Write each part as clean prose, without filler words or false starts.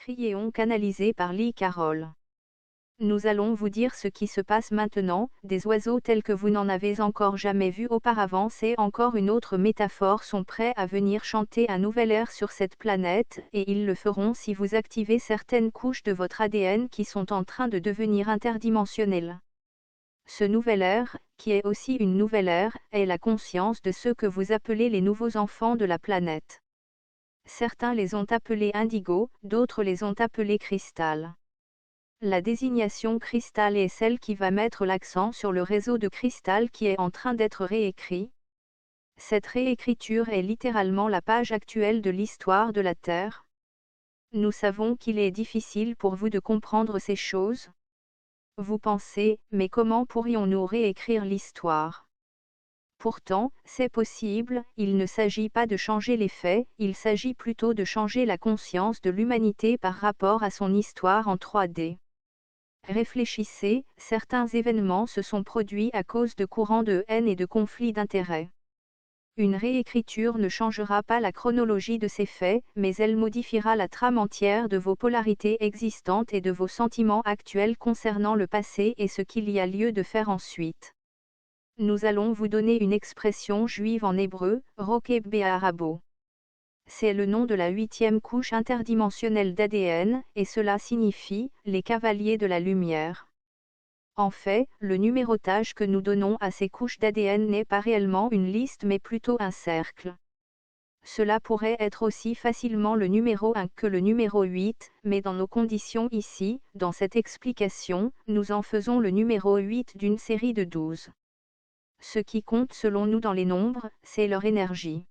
Criéon canalisé par Lee Carroll. Nous allons vous dire ce qui se passe maintenant, des oiseaux tels que vous n'en avez encore jamais vus auparavant. C'est encore une autre métaphore, sont prêts à venir chanter un nouvel air sur cette planète, et ils le feront si vous activez certaines couches de votre ADN qui sont en train de devenir interdimensionnelles. Ce nouvel air, qui est aussi une nouvelle ère, est la conscience de ceux que vous appelez les nouveaux enfants de la planète. Certains les ont appelés indigo, d'autres les ont appelés cristal. La désignation cristal est celle qui va mettre l'accent sur le réseau de cristal qui est en train d'être réécrit. Cette réécriture est littéralement la page actuelle de l'histoire de la Terre. Nous savons qu'il est difficile pour vous de comprendre ces choses. Vous pensez, mais comment pourrions-nous réécrire l'histoire ? Pourtant, c'est possible, il ne s'agit pas de changer les faits, il s'agit plutôt de changer la conscience de l'humanité par rapport à son histoire en 3D. Réfléchissez, certains événements se sont produits à cause de courants de haine et de conflits d'intérêts. Une réécriture ne changera pas la chronologie de ces faits, mais elle modifiera la trame entière de vos polarités existantes et de vos sentiments actuels concernant le passé et ce qu'il y a lieu de faire ensuite. Nous allons vous donner une expression juive en hébreu, Rokeb Be'arabo. C'est le nom de la 8e couche interdimensionnelle d'ADN, et cela signifie « les cavaliers de la lumière ». En fait, le numérotage que nous donnons à ces couches d'ADN n'est pas réellement une liste mais plutôt un cercle. Cela pourrait être aussi facilement le numéro 1 que le numéro 8, mais dans nos conditions ici, dans cette explication, nous en faisons le numéro 8 d'une série de 12. Ce qui compte selon nous dans les nombres, c'est leur énergie.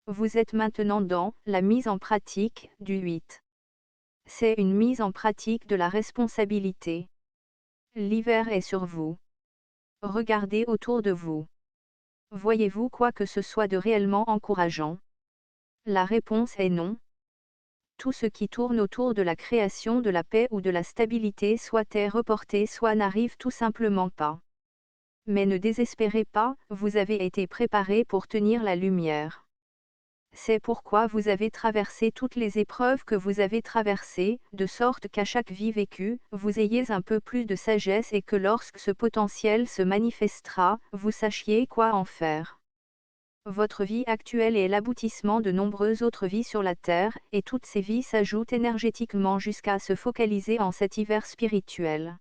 Vous êtes maintenant dans la mise en pratique du 8. C'est une mise en pratique de la responsabilité. L'hiver est sur vous. Regardez autour de vous. Voyez-vous quoi que ce soit de réellement encourageant? La réponse est non. Tout ce qui tourne autour de la création de la paix ou de la stabilité soit est reporté soit n'arrive tout simplement pas. Mais ne désespérez pas, vous avez été préparé pour tenir la lumière. C'est pourquoi vous avez traversé toutes les épreuves que vous avez traversées, de sorte qu'à chaque vie vécue, vous ayez un peu plus de sagesse et que lorsque ce potentiel se manifestera, vous sachiez quoi en faire. Votre vie actuelle est l'aboutissement de nombreuses autres vies sur la Terre, et toutes ces vies s'ajoutent énergétiquement jusqu'à se focaliser en cet hiver spirituel.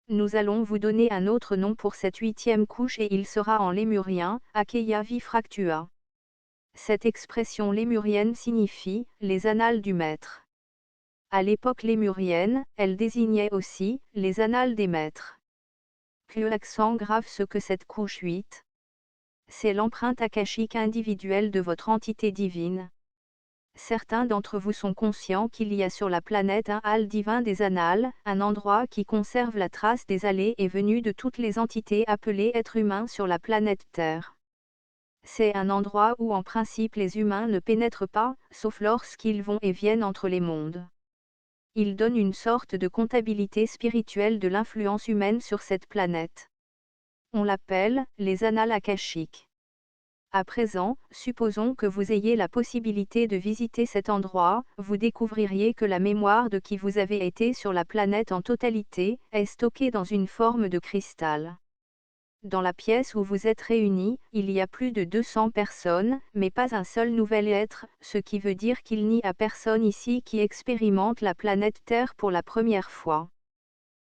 Nous allons vous donner un autre nom pour cette 8e couche et il sera en lémurien, Akeia Vifractua. Cette expression lémurienne signifie « les annales du maître ». À l'époque lémurienne, elle désignait aussi « les annales des maîtres ». Que l'accent grave ce que cette couche 8. C'est l'empreinte akashique individuelle de votre entité divine. Certains d'entre vous sont conscients qu'il y a sur la planète un hall divin des annales, un endroit qui conserve la trace des allées et venues de toutes les entités appelées êtres humains sur la planète Terre. C'est un endroit où en principe les humains ne pénètrent pas, sauf lorsqu'ils vont et viennent entre les mondes. Il donne une sorte de comptabilité spirituelle de l'influence humaine sur cette planète. On l'appelle les annales akashiques. À présent, supposons que vous ayez la possibilité de visiter cet endroit, vous découvririez que la mémoire de qui vous avez été sur la planète en totalité est stockée dans une forme de cristal. Dans la pièce où vous êtes réunis, il y a plus de 200 personnes, mais pas un seul nouvel être, ce qui veut dire qu'il n'y a personne ici qui expérimente la planète Terre pour la première fois.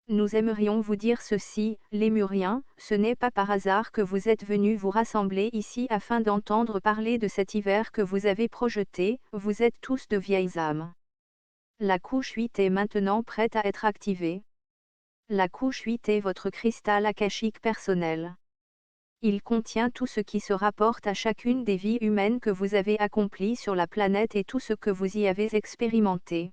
Nous aimerions vous dire ceci, Lémuriens, ce n'est pas par hasard que vous êtes venus vous rassembler ici afin d'entendre parler de cet hiver que vous avez projeté, vous êtes tous de vieilles âmes. La couche 8 est maintenant prête à être activée. La couche 8 est votre cristal akashique personnel. Il contient tout ce qui se rapporte à chacune des vies humaines que vous avez accomplies sur la planète et tout ce que vous y avez expérimenté.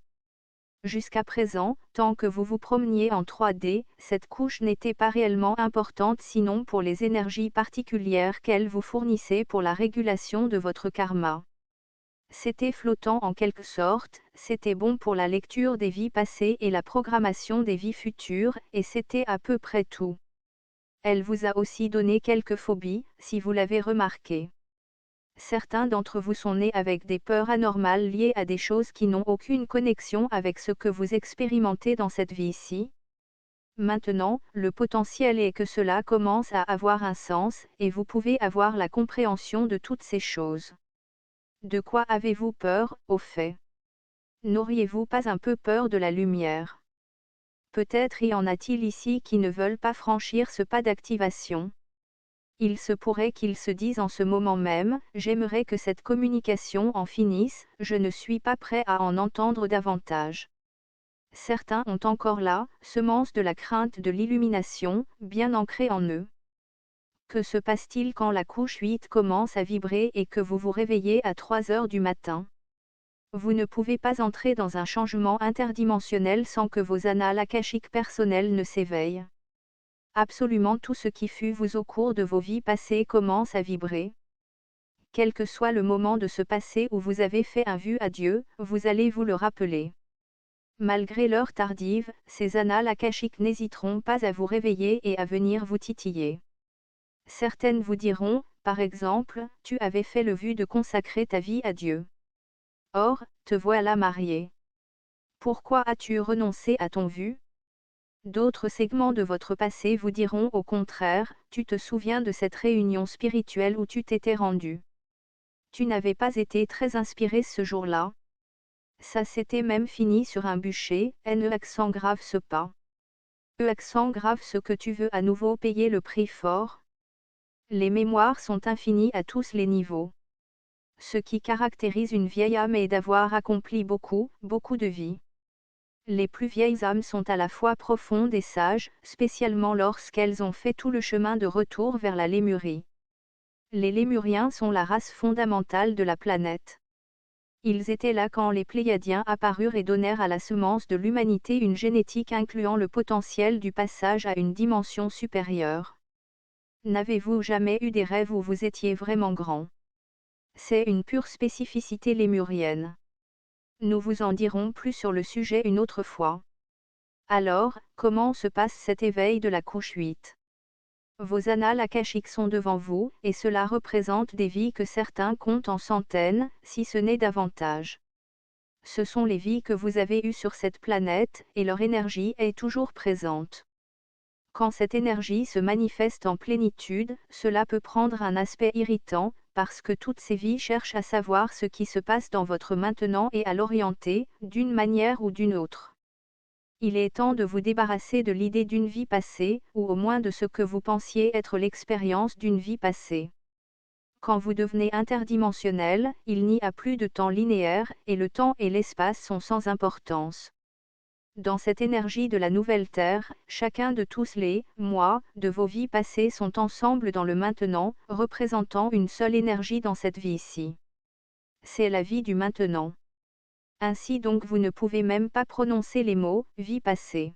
Jusqu'à présent, tant que vous vous promeniez en 3D, cette couche n'était pas réellement importante sinon pour les énergies particulières qu'elle vous fournissait pour la régulation de votre karma. C'était flottant en quelque sorte, c'était bon pour la lecture des vies passées et la programmation des vies futures, et c'était à peu près tout. Elle vous a aussi donné quelques phobies, si vous l'avez remarqué. Certains d'entre vous sont nés avec des peurs anormales liées à des choses qui n'ont aucune connexion avec ce que vous expérimentez dans cette vie-ci. Maintenant, le potentiel est que cela commence à avoir un sens, et vous pouvez avoir la compréhension de toutes ces choses. De quoi avez-vous peur, au fait? N'auriez-vous pas un peu peur de la lumière? Peut-être y en a-t-il ici qui ne veulent pas franchir ce pas d'activation. Il se pourrait qu'ils se disent en ce moment même, j'aimerais que cette communication en finisse, je ne suis pas prêt à en entendre davantage. Certains ont encore la semence de la crainte de l'illumination, bien ancrée en eux. Que se passe-t-il quand la couche 8 commence à vibrer et que vous vous réveillez à 3 heures du matin? Vous ne pouvez pas entrer dans un changement interdimensionnel sans que vos annales akashiques personnelles ne s'éveillent. Absolument tout ce qui fut vous au cours de vos vies passées commence à vibrer. Quel que soit le moment de ce passé où vous avez fait un vœu à Dieu, vous allez vous le rappeler. Malgré l'heure tardive, ces annales akashiques n'hésiteront pas à vous réveiller et à venir vous titiller. Certaines vous diront, par exemple, tu avais fait le vœu de consacrer ta vie à Dieu. Or, te voilà marié. Pourquoi as-tu renoncé à ton vœu? D'autres segments de votre passé vous diront au contraire, tu te souviens de cette réunion spirituelle où tu t'étais rendu. Tu n'avais pas été très inspiré ce jour-là. Ça s'était même fini sur un bûcher, accent grave ce pas. Accent grave ce que tu veux à nouveau payer le prix fort. Les mémoires sont infinies à tous les niveaux. Ce qui caractérise une vieille âme est d'avoir accompli beaucoup, beaucoup de vies. Les plus vieilles âmes sont à la fois profondes et sages, spécialement lorsqu'elles ont fait tout le chemin de retour vers la Lémurie. Les Lémuriens sont la race fondamentale de la planète. Ils étaient là quand les Pléiadiens apparurent et donnèrent à la semence de l'humanité une génétique incluant le potentiel du passage à une dimension supérieure. N'avez-vous jamais eu des rêves où vous étiez vraiment grand? C'est une pure spécificité lémurienne. Nous vous en dirons plus sur le sujet une autre fois. Alors, comment se passe cet éveil de la couche 8? Vos annales akashiques sont devant vous, et cela représente des vies que certains comptent en centaines, si ce n'est davantage. Ce sont les vies que vous avez eues sur cette planète, et leur énergie est toujours présente. Quand cette énergie se manifeste en plénitude, cela peut prendre un aspect irritant, parce que toutes ces vies cherchent à savoir ce qui se passe dans votre maintenant et à l'orienter, d'une manière ou d'une autre. Il est temps de vous débarrasser de l'idée d'une vie passée, ou au moins de ce que vous pensiez être l'expérience d'une vie passée. Quand vous devenez interdimensionnel, il n'y a plus de temps linéaire, et le temps et l'espace sont sans importance. Dans cette énergie de la nouvelle Terre, chacun de tous les moi de vos vies passées sont ensemble dans le maintenant, représentant une seule énergie dans cette vie-ci. C'est la vie du maintenant. Ainsi donc vous ne pouvez même pas prononcer les mots « vie passée ».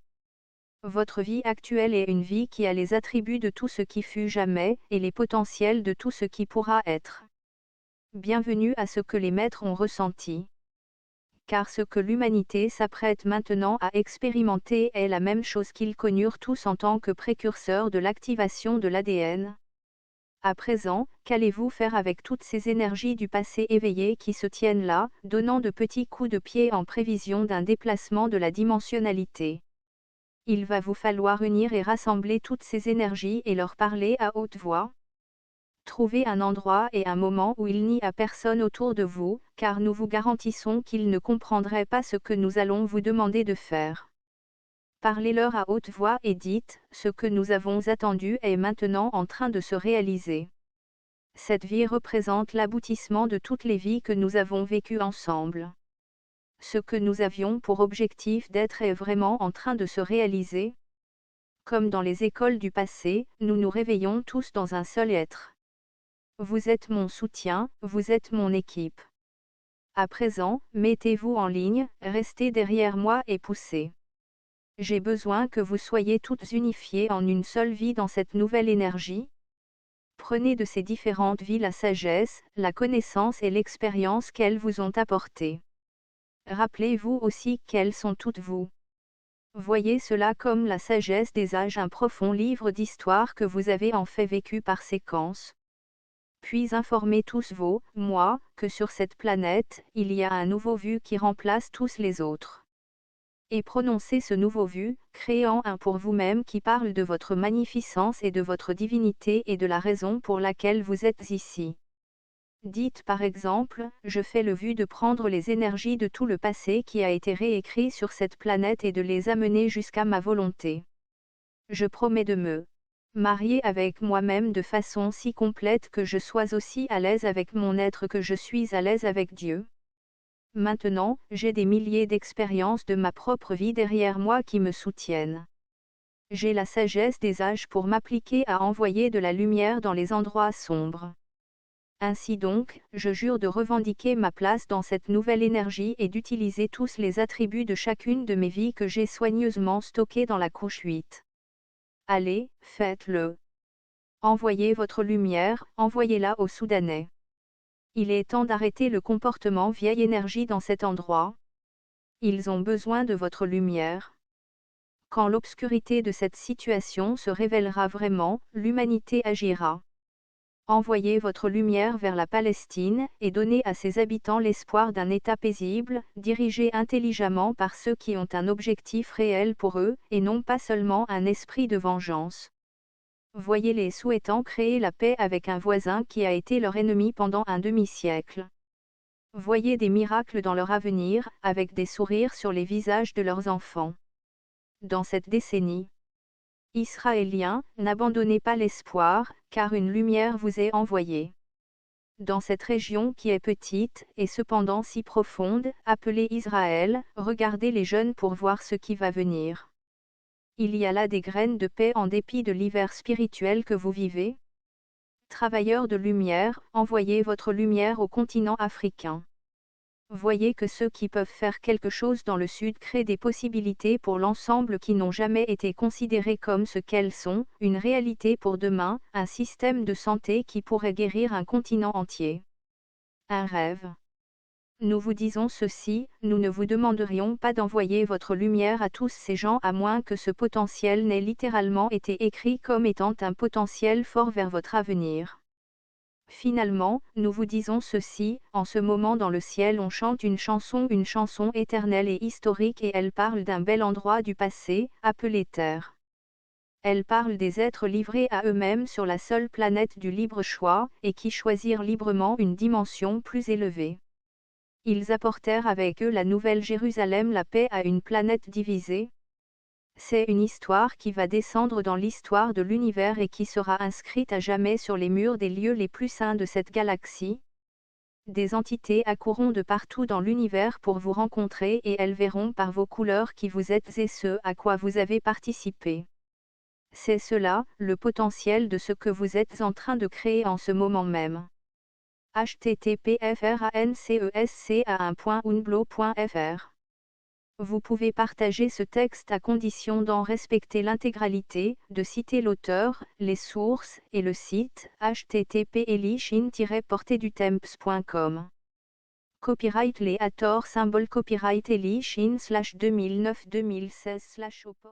Votre vie actuelle est une vie qui a les attributs de tout ce qui fut jamais, et les potentiels de tout ce qui pourra être. Bienvenue à ce que les maîtres ont ressenti. Car ce que l'humanité s'apprête maintenant à expérimenter est la même chose qu'ils connurent tous en tant que précurseurs de l'activation de l'ADN. À présent, qu'allez-vous faire avec toutes ces énergies du passé éveillées qui se tiennent là, donnant de petits coups de pied en prévision d'un déplacement de la dimensionnalité? Il va vous falloir unir et rassembler toutes ces énergies et leur parler à haute voix. Trouvez un endroit et un moment où il n'y a personne autour de vous, car nous vous garantissons qu'ils ne comprendraient pas ce que nous allons vous demander de faire. Parlez-leur à haute voix et dites, ce que nous avons attendu est maintenant en train de se réaliser. Cette vie représente l'aboutissement de toutes les vies que nous avons vécues ensemble. Ce que nous avions pour objectif d'être est vraiment en train de se réaliser. Comme dans les écoles du passé, nous nous réveillons tous dans un seul être. Vous êtes mon soutien, vous êtes mon équipe. À présent, mettez-vous en ligne, restez derrière moi et poussez. J'ai besoin que vous soyez toutes unifiées en une seule vie dans cette nouvelle énergie. Prenez de ces différentes vies la sagesse, la connaissance et l'expérience qu'elles vous ont apportées. Rappelez-vous aussi qu'elles sont toutes vous. Voyez cela comme la sagesse des âges, un profond livre d'histoire que vous avez en fait vécu par séquence. Puis informez tous vos moi que sur cette planète, il y a un nouveau vu qui remplace tous les autres. Et prononcez ce nouveau vu, créant un pour vous-même qui parle de votre magnificence et de votre divinité et de la raison pour laquelle vous êtes ici. Dites par exemple, je fais le vu de prendre les énergies de tout le passé qui a été réécrit sur cette planète et de les amener jusqu'à ma volonté. Je promets de me marier avec moi-même de façon si complète que je sois aussi à l'aise avec mon être que je suis à l'aise avec Dieu. Maintenant, j'ai des milliers d'expériences de ma propre vie derrière moi qui me soutiennent. J'ai la sagesse des âges pour m'appliquer à envoyer de la lumière dans les endroits sombres. Ainsi donc, je jure de revendiquer ma place dans cette nouvelle énergie et d'utiliser tous les attributs de chacune de mes vies que j'ai soigneusement stockés dans la couche 8. Allez, faites-le. Envoyez votre lumière, envoyez-la aux Soudanais. Il est temps d'arrêter le comportement vieille énergie dans cet endroit. Ils ont besoin de votre lumière. Quand l'obscurité de cette situation se révélera vraiment, l'humanité agira. Envoyez votre lumière vers la Palestine, et donnez à ses habitants l'espoir d'un État paisible, dirigé intelligemment par ceux qui ont un objectif réel pour eux, et non pas seulement un esprit de vengeance. Voyez-les souhaitant créer la paix avec un voisin qui a été leur ennemi pendant un demi-siècle. Voyez des miracles dans leur avenir, avec des sourires sur les visages de leurs enfants. Dans cette décennie, Israéliens, n'abandonnez pas l'espoir, car une lumière vous est envoyée. Dans cette région qui est petite, et cependant si profonde, appelée Israël, regardez les jeunes pour voir ce qui va venir. Il y a là des graines de paix en dépit de l'hiver spirituel que vous vivez. Travailleurs de lumière, envoyez votre lumière au continent africain. Voyez que ceux qui peuvent faire quelque chose dans le Sud créent des possibilités pour l'ensemble qui n'ont jamais été considérées comme ce qu'elles sont, une réalité pour demain, un système de santé qui pourrait guérir un continent entier. Un rêve. Nous vous disons ceci, nous ne vous demanderions pas d'envoyer votre lumière à tous ces gens à moins que ce potentiel n'ait littéralement été écrit comme étant un potentiel fort vers votre avenir. Finalement, nous vous disons ceci, en ce moment dans le ciel on chante une chanson éternelle et historique et elle parle d'un bel endroit du passé, appelé Terre. Elle parle des êtres livrés à eux-mêmes sur la seule planète du libre choix, et qui choisirent librement une dimension plus élevée. Ils apportèrent avec eux la nouvelle Jérusalem, la paix à une planète divisée. C'est une histoire qui va descendre dans l'histoire de l'univers et qui sera inscrite à jamais sur les murs des lieux les plus saints de cette galaxie. Des entités accourront de partout dans l'univers pour vous rencontrer et elles verront par vos couleurs qui vous êtes et ce à quoi vous avez participé. C'est cela, le potentiel de ce que vous êtes en train de créer en ce moment même. http://francesca1.unblo.fr. Vous pouvez partager ce texte à condition d'en respecter l'intégralité, de citer l'auteur, les sources, et le site, http://elishin-portedutemps.com. Copyright Léator symbole copyright Elishin/2009-2016/.